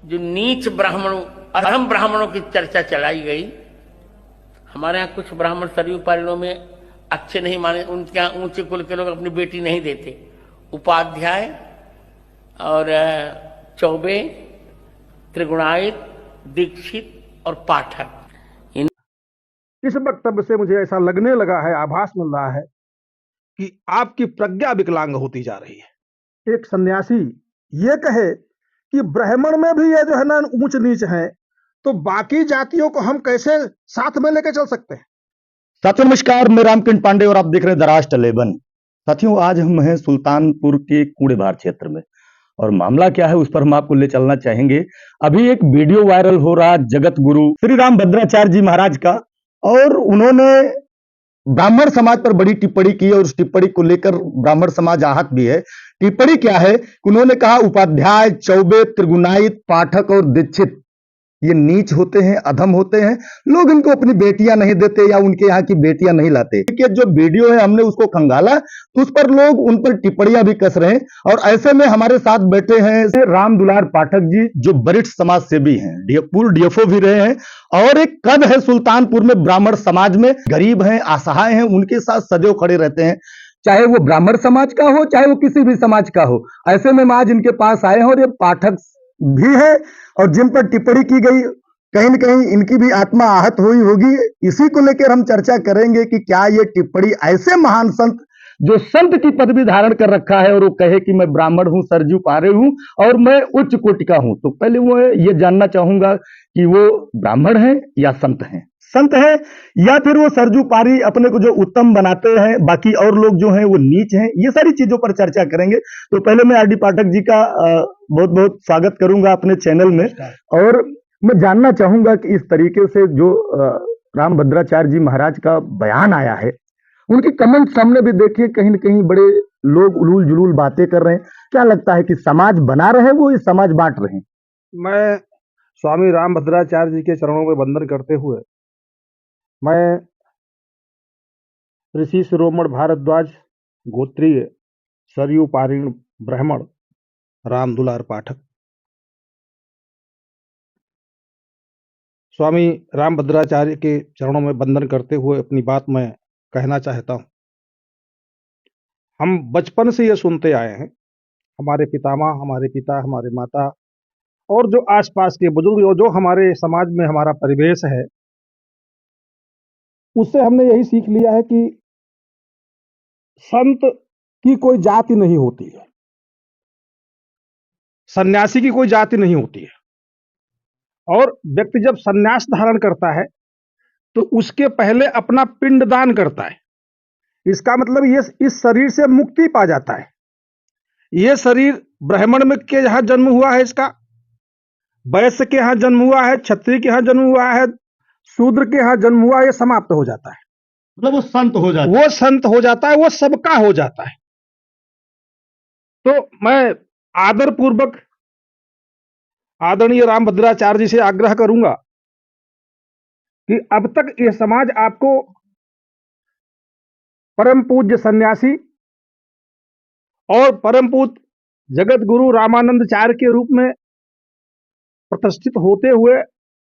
जो नीच ब्राह्मणों, अधम ब्राह्मणों की चर्चा चलाई गई। हमारे यहाँ कुछ ब्राह्मण सरयू पारणों में अच्छे नहीं माने, उनके यहाँ ऊंचे कुल के लोग अपनी बेटी नहीं देते। उपाध्याय और चौबे, त्रिगुणायत, दीक्षित और पाठक। इस वक्तव्य से मुझे ऐसा लगने लगा है, आभास मिल रहा है कि आपकी प्रज्ञा विकलांग होती जा रही है। एक सन्यासी ये कहे कि ब्राह्मण में भी ये जो है ना ऊंच नीच है, तो बाकी जातियों को हम कैसे साथ में लेकर चल सकते हैं। साथियों नमस्कार, मैं रामकिरण पांडे और आप देख रहे हैं दराज टलेबन। साथियों, आज हम हैं सुल्तानपुर के कूड़ेभार क्षेत्र में और मामला क्या है उस पर हम आपको ले चलना चाहेंगे। अभी एक वीडियो वायरल हो रहा जगत गुरु श्री राम भद्राचार्य जी महाराज का, और उन्होंने ब्राह्मण समाज पर बड़ी टिप्पणी की और उस टिप्पणी को लेकर ब्राह्मण समाज आहत भी है। टिप्पणी क्या है कि उन्होंने कहा उपाध्याय, चौबे, त्रिगुणायत, पाठक और दीक्षित ये नीच होते हैं, अधम होते हैं। लोग इनको अपनी बेटियां नहीं देते या उनके यहाँ की बेटियां नहीं लाते। कि जो वीडियो है हमने उसको खंगाला तो उस पर लोग उन पर टिप्पणियां भी कस रहे हैं। और ऐसे में हमारे साथ बैठे हैं राम दुलार पाठक जी, जो वरिष्ठ समाज सेवी हैं, पूर्व डीएफओ भी रहे हैं और एक कद है सुल्तानपुर में ब्राह्मण समाज में। गरीब हैं, असहाय हैं, उनके साथ सदैव खड़े रहते हैं, चाहे वो ब्राह्मण समाज का हो चाहे वो किसी भी समाज का हो। ऐसे में आज इनके पास आए हैं और ये पाठक भी है और जिन पर टिप्पणी की गई कहीं न कहीं इनकी भी आत्मा आहत हुई होगी। इसी को लेकर हम चर्चा करेंगे कि क्या ये टिप्पणी ऐसे महान संत जो संत की पदवी धारण कर रखा है और वो कहे कि मैं ब्राह्मण हूं, सरजू पारे हूं और मैं उच्च कोटि का हूं, तो पहले वो ये जानना चाहूंगा कि वो ब्राह्मण है या संत हैं, संत है या फिर वो सरजू पारी अपने को जो उत्तम बनाते हैं, बाकी और लोग जो हैं वो नीच हैं। ये सारी चीजों पर चर्चा करेंगे। तो पहले मैं आरडी पाठक जी का बहुत बहुत स्वागत करूंगा अपने चैनल में, और मैं जानना चाहूंगा कि इस तरीके से जो राम भद्राचार्य जी महाराज का बयान आया है, उनकी कमेंट सामने भी देखिए, कहीं न कहीं बड़े लोग उलूल जुलूल बातें कर रहे हैं। क्या लगता है कि समाज बना रहे वो ये समाज बांट रहे हैं? मैं स्वामी राम भद्राचार्य जी के चरणों में वंदन करते हुए मैं ऋषि शिरोमणि भारद्वाज गोत्रीय सरयू पारीण ब्राह्मण राम दुलार पाठक स्वामी राम भद्राचार्य के चरणों में वंदन करते हुए अपनी बात मैं कहना चाहता हूँ। हम बचपन से ये सुनते आए हैं, हमारे पितामह, हमारे पिता, हमारे माता और जो आसपास के बुजुर्ग और जो हमारे समाज में हमारा परिवेश है, उससे हमने यही सीख लिया है कि संत की कोई जाति नहीं होती है, सन्यासी की कोई जाति नहीं होती है। और व्यक्ति जब सन्यास धारण करता है तो उसके पहले अपना पिंडदान करता है। इसका मतलब ये इस शरीर से मुक्ति पा जाता है। ये शरीर ब्राह्मण में के यहाँ जन्म हुआ है, इसका वैश्य के यहाँ जन्म हुआ है, क्षत्रिय के यहाँ जन्म हुआ है, शूद्र के यहाँ जन्म हुआ है, ये समाप्त हो जाता है। मतलब वो संत हो जाता है, वो संत हो जाता है, वो सबका हो जाता है। तो मैं आदर पूर्वक आदरणीय राम भद्राचार्य जी से आग्रह करूंगा कि अब तक ये समाज आपको परम पूज्य सन्यासी और परम पूज्य जगत गुरु रामानंदाचार्य के रूप में प्रतिष्ठित होते हुए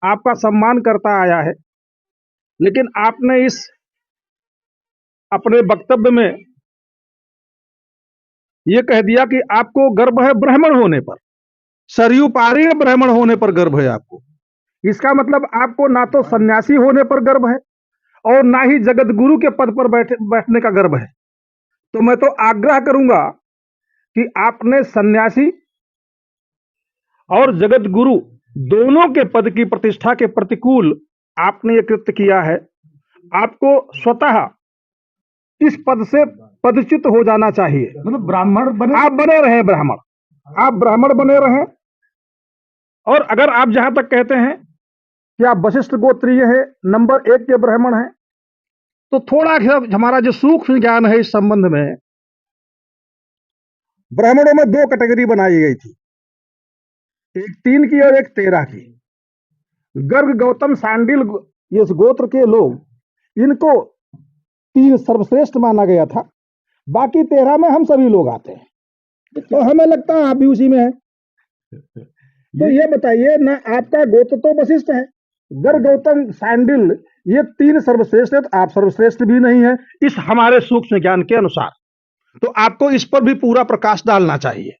आपका सम्मान करता आया है, लेकिन आपने इस अपने वक्तव्य में यह कह दिया कि आपको गर्व है ब्राह्मण होने पर, सरयू पारीण ब्राह्मण होने पर गर्व है आपको। इसका मतलब आपको ना तो सन्यासी होने पर गर्व है और ना ही जगत गुरु के पद पर बैठने का गर्व है। तो मैं तो आग्रह करूंगा कि आपने सन्यासी और जगत गुरु दोनों के पद की प्रतिष्ठा के प्रतिकूल आपने यह कृत्य किया है। आपको स्वतः इस पद से पदच्युत हो जाना चाहिए। मतलब ब्राह्मण बने, आप बने रहे ब्राह्मण, आप ब्राह्मण बने रहे। और अगर आप जहां तक कहते हैं कि आप वशिष्ठ गोत्रीय है, नंबर 1 के ब्राह्मण हैं, तो थोड़ा हमारा जो सूक्ष्म ज्ञान है इस संबंध में, ब्राह्मणों में 2 कैटेगरी बनाई गई थी, एक 3 की और एक 13 की। गर्ग, गौतम, सांडिल ये गोत्र के लोग, इनको 3 सर्वश्रेष्ठ माना गया था। बाकी 13 में हम सभी लोग आते हैं, तो हमें लगता है आप भी उसी में है। तो ये बताइए ना, आपका गोत्र तो वशिष्ठ है, गर गौतम सांडिल, ये तीन सर्वश्रेष्ठ है, तो आप सर्वश्रेष्ठ भी नहीं है इस हमारे सूक्ष्म ज्ञान के अनुसार। तो आपको इस पर भी पूरा प्रकाश डालना चाहिए।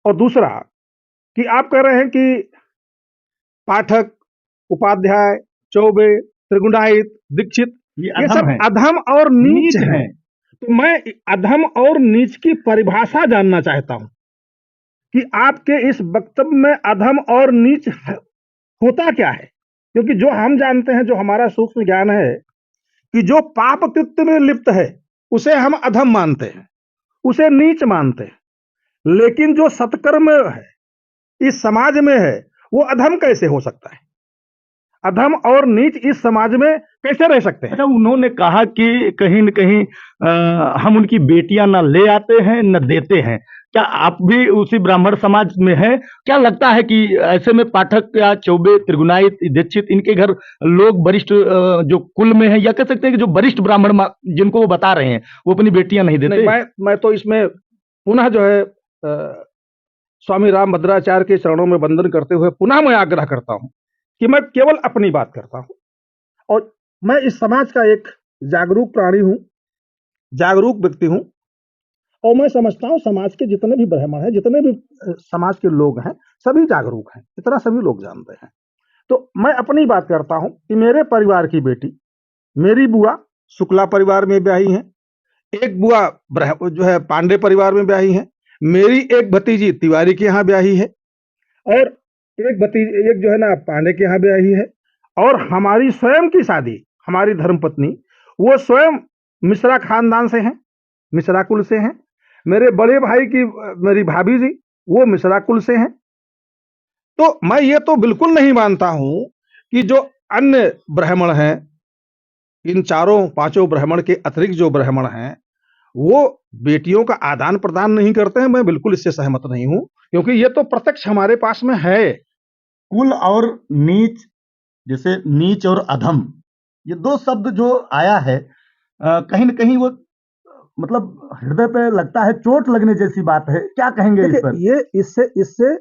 और दूसरा कि आप कह रहे हैं कि पाठक, उपाध्याय, चौबे, त्रिगुणायत, दीक्षित, ये अधम सब है, अधम और नीच नीच हैं। है। तो मैं अधम और नीच की परिभाषा जानना चाहता हूं कि आपके इस वक्तव्य में अधम और नीच होता क्या है। क्योंकि जो हम जानते हैं, जो हमारा सूक्ष्म ज्ञान है, कि जो पाप कृत्य में लिप्त है उसे हम अधम मानते हैं, उसे नीच मानते हैं। लेकिन जो सत्कर्म है, इस समाज में है, वो अधम कैसे हो सकता है? अधम और नीच इस समाज में कैसे रह सकते हैं? अच्छा, उन्होंने कहा कि कहीं न कहीं हम उनकी बेटियां न ले आते हैं न देते हैं। क्या आप भी उसी ब्राह्मण समाज में हैं? क्या लगता है कि ऐसे में पाठक या चौबे, त्रिगुणायत, दीक्षित, इनके घर लोग वरिष्ठ जो कुल में हैं, या कह सकते हैं कि जो वरिष्ठ ब्राह्मण जिनको वो बता रहे हैं, वो अपनी बेटियां नहीं देते? नहीं, मैं तो इसमें पुनः जो है स्वामी रामभद्राचार्य के चरणों में वंदन करते हुए पुनः मैं आग्रह करता हूं कि मैं केवल अपनी बात करता हूं, और मैं इस समाज का एक जागरूक प्राणी हूं, जागरूक व्यक्ति हूं। और मैं समझता हूं समाज के जितने भी ब्राह्मण हैं, जितने भी समाज के लोग हैं, सभी जागरूक हैं, इतना सभी लोग जानते हैं। तो मैं अपनी बात करता हूं कि मेरे परिवार की बेटी, मेरी बुआ शुक्ला परिवार में ब्याही है, एक बुआ जो है पांडे परिवार में ब्याही है, मेरी एक भतीजी तिवारी के यहाँ ब्याही है, और एक भतीजी, एक जो है ना पांडे के यहाँ ब्याही है। और हमारी स्वयं की शादी, हमारी धर्मपत्नी वो स्वयं मिश्रा खानदान से हैं, मिश्रा कुल से हैं। मेरे बड़े भाई की मेरी भाभी जी, वो मिश्रा कुल से हैं। तो मैं ये तो बिल्कुल नहीं मानता हूं कि जो अन्य ब्राह्मण हैं, इन चारों पांचों ब्राह्मण के अतिरिक्त जो ब्राह्मण हैं, वो बेटियों का आदान प्रदान नहीं करते हैं। मैं बिल्कुल इससे सहमत नहीं हूं, क्योंकि ये तो प्रत्यक्ष हमारे पास में है। कुल और नीच, जैसे नीच और अधम, ये दो शब्द जो आया है, कहीं न कहीं वो मतलब हृदय पे लगता है चोट लगने जैसी बात है। क्या कहेंगे इस देखिए, पर? ये इससे इससे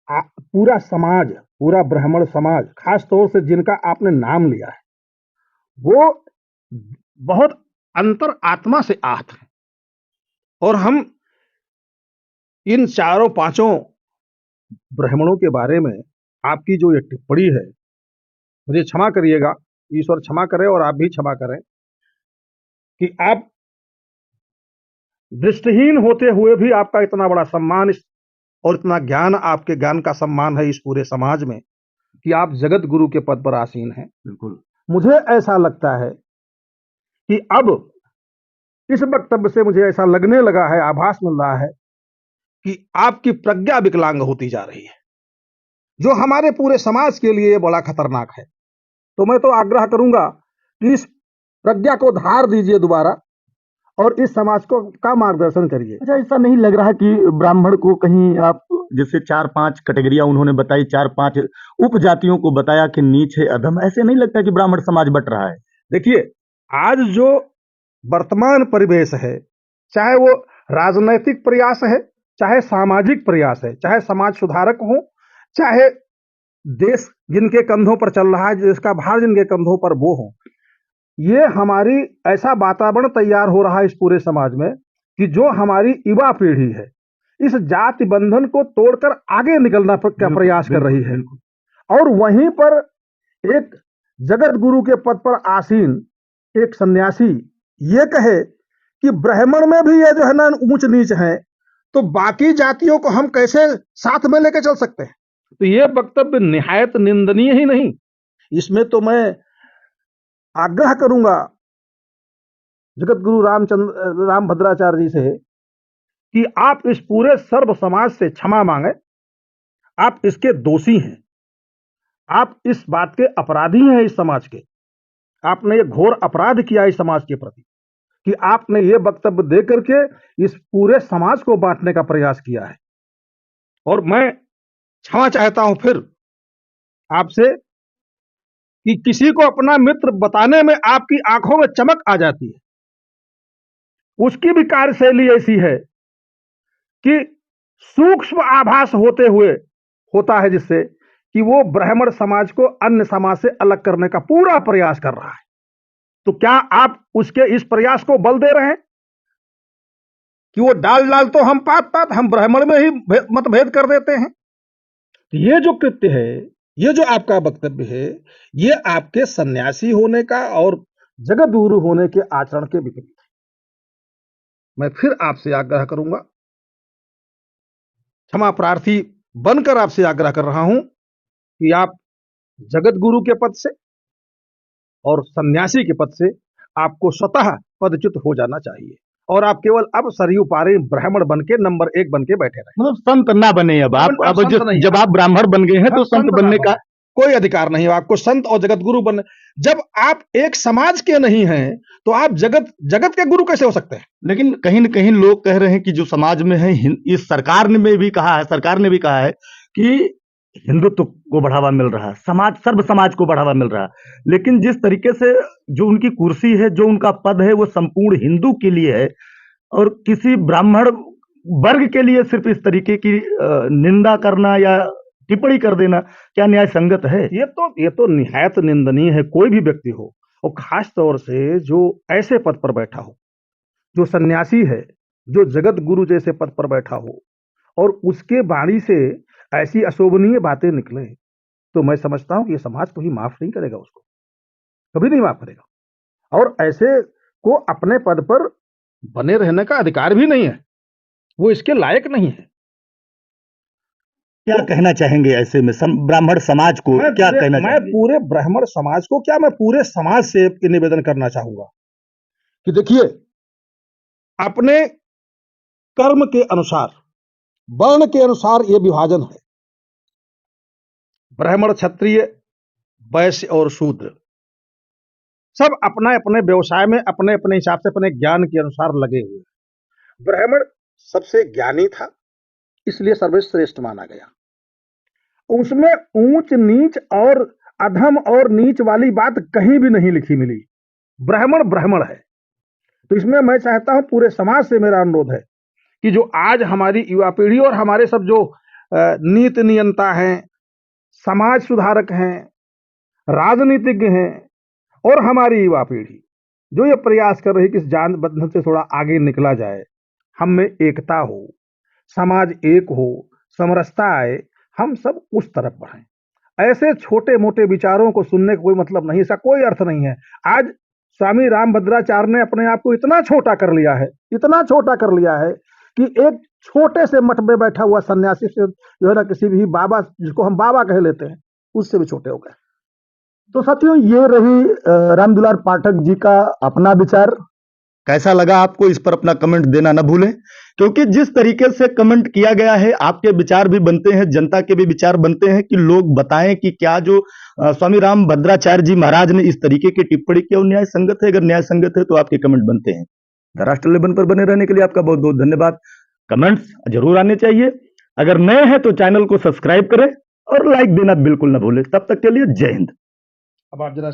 पूरा समाज, पूरा ब्राह्मण समाज, खास तौर से जिनका आपने नाम लिया है, वो बहुत अंतर आत्मा से आहत है। और हम इन चारों पांचों ब्राह्मणों के बारे में आपकी जो ये टिप्पणी है, मुझे क्षमा करिएगा, ईश्वर क्षमा करे और आप भी क्षमा करें, कि आप दृष्टिहीन होते हुए भी आपका इतना बड़ा सम्मान और इतना ज्ञान, आपके ज्ञान का सम्मान है इस पूरे समाज में, कि आप जगत गुरु के पद पर आसीन हैं। बिल्कुल। मुझे ऐसा लगता है कि अब इस वक्तव्य से मुझे ऐसा लगने लगा है, आभास मिल रहा है कि आपकी प्रज्ञा विकलांग होती जा रही है, जो हमारे पूरे समाज के लिए बड़ा खतरनाक है। तो मैं तो आग्रह करूंगा कि इस प्रज्ञा को धार दीजिए दोबारा, और इस समाज को का मार्गदर्शन करिए। अच्छा, ऐसा नहीं लग रहा कि ब्राह्मण को कहीं आप जैसे 4-5 कैटेगरियां उन्होंने बताई, 4-5 उपजातियों को बताया कि नीच है, अधम, ऐसे नहीं लगता कि ब्राह्मण समाज बट रहा है? देखिए, आज जो वर्तमान परिवेश है, चाहे वो राजनैतिक प्रयास है, चाहे सामाजिक प्रयास है, चाहे समाज सुधारक हो, चाहे देश जिनके कंधों पर चल रहा है, जिसका भार जिनके कंधों पर वो हो, ये हमारी ऐसा वातावरण तैयार हो रहा है इस पूरे समाज में, कि जो हमारी युवा पीढ़ी है, इस जाति बंधन को तोड़कर आगे निकलना का प्रयास कर रही है। और वहीं पर एक जगत गुरु के पद पर आसीन एक सन्यासी ये कहे कि ब्राह्मण में भी ये जो है ना ऊंच नीच है, तो बाकी जातियों को हम कैसे साथ में लेकर चल सकते हैं? तो ये वक्तव्य निहायत निंदनीय ही नहीं, इसमें तो मैं आग्रह करूंगा जगत गुरु रामभद्राचार्य जी से कि आप इस पूरे सर्व समाज से क्षमा मांगे। आप इसके दोषी हैं, आप इस बात के अपराधी हैं इस समाज के। आपने ये घोर अपराध किया इस समाज के प्रति, कि आपने ये वक्तव्य दे करके इस पूरे समाज को बांटने का प्रयास किया है। और मैं क्षमा चाहता हूं फिर आपसे कि किसी को अपना मित्र बताने में आपकी आंखों में चमक आ जाती है, उसकी भी कार्यशैली ऐसी है कि सूक्ष्म आभास होते हुए होता है, जिससे कि वो ब्राह्मण समाज को अन्य समाज से अलग करने का पूरा प्रयास कर रहा है। तो क्या आप उसके इस प्रयास को बल दे रहे हैं कि वो डाल डाल तो हम पात पात, हम ब्राह्मण में ही मतभेद कर देते हैं? ये जो कृत्य है, ये जो आपका वक्तव्य है, ये आपके सन्यासी होने का और जगत गुरु होने के आचरण के विपरीत है। मैं फिर आपसे आग्रह करूंगा, क्षमा प्रार्थी बनकर आपसे आग्रह कर रहा हूं कि आप जगत गुरु के पद से और सन्यासी के पद से आपको स्वतः पदच्युत हो जाना चाहिए, और आप केवल अब सरयू पारे ब्राह्मण बन के नंबर 1 बन के बैठे रहे। मतलब संत ना बने अब आप, आप संत नहीं, जब आप ब्राह्मण बन गए हैं तो संत संत बनने ना का बने। कोई अधिकार नहीं है आपको संत और जगत गुरु बनने। जब आप एक समाज के नहीं हैं तो आप जगत जगत के गुरु कैसे हो सकते हैं? लेकिन कहीं न कहीं लोग कह रहे हैं कि जो समाज में है, इस सरकार ने में भी कहा है, सरकार ने भी कहा है कि हिंदुत्व को बढ़ावा मिल रहा है, समाज सर्व समाज को बढ़ावा मिल रहा है, लेकिन जिस तरीके से जो उनकी कुर्सी है, जो उनका पद है, वो संपूर्ण हिंदू के लिए है और किसी ब्राह्मण वर्ग के लिए सिर्फ इस तरीके की निंदा करना या टिप्पणी कर देना क्या न्याय संगत है? ये तो निहायत निंदनीय है, कोई भी व्यक्ति हो, और खास तौर से जो ऐसे पद पर बैठा हो, जो सन्यासी है, जो जगत गुरु जैसे पद पर बैठा हो, और उसके वाणी से ऐसी अशोभनीय बातें निकले, तो मैं समझता हूं कि ये समाज कभी माफ नहीं करेगा, उसको कभी नहीं माफ करेगा। और ऐसे को अपने पद पर बने रहने का अधिकार भी नहीं है, वो इसके लायक नहीं है। क्या कहना चाहेंगे ऐसे में ब्राह्मण समाज को क्या कहना मैं चाहेंगे? पूरे ब्राह्मण समाज को क्या, मैं पूरे समाज से ये निवेदन करना चाहूंगा कि देखिए, अपने कर्म के अनुसार, वर्ण के अनुसार ये विभाजन है, ब्राह्मण, क्षत्रिय, वैश्य और शूद्र, सब अपना अपने व्यवसाय में अपने अपने हिसाब से अपने ज्ञान के अनुसार लगे हुए। ब्राह्मण सबसे ज्ञानी था, इसलिए सर्वश्रेष्ठ माना गया। उसमें ऊंच नीच और अधम और नीच वाली बात कहीं भी नहीं लिखी मिली। ब्राह्मण ब्राह्मण है। तो इसमें मैं चाहता हूं, पूरे समाज से मेरा अनुरोध है कि जो आज हमारी युवा पीढ़ी और हमारे सब जो नीति नियंता हैं, समाज सुधारक हैं, राजनीतिज्ञ हैं, और हमारी युवा पीढ़ी जो ये प्रयास कर रही कि इस जान बंधन से थोड़ा आगे निकला जाए, हम में एकता हो, समाज एक हो, समरसता आए, हम सब उस तरफ बढ़ें। ऐसे छोटे मोटे विचारों को सुनने का कोई मतलब नहीं, इसका कोई अर्थ नहीं है। आज स्वामी रामभद्राचार्य ने अपने आप को इतना छोटा कर लिया है, इतना छोटा कर लिया है कि एक छोटे से मठ में बैठा हुआ सन्यासी से जो है ना, किसी भी बाबा, जिसको हम बाबा कह लेते हैं, उससे भी छोटे हो गए। तो साथियों, ये रही रामदुलार पाठक जी का अपना विचार। कैसा लगा आपको, इस पर अपना कमेंट देना न भूलें, क्योंकि जिस तरीके से कमेंट किया गया है, आपके विचार भी बनते हैं, जनता के भी विचार बनते हैं कि लोग बताएं कि क्या जो स्वामी रामभद्राचार्य जी महाराज ने इस तरीके की टिप्पणी की वो न्याय संगत है। अगर न्याय संगत है तो आपके कमेंट बनते हैं। राष्ट्र लेवन पर बने रहने के लिए आपका बहुत बहुत धन्यवाद। कमेंट्स जरूर आने चाहिए। अगर नए हैं तो चैनल को सब्सक्राइब करें और लाइक देना बिल्कुल ना भूलें। तब तक के लिए जय हिंद। अब आप जरा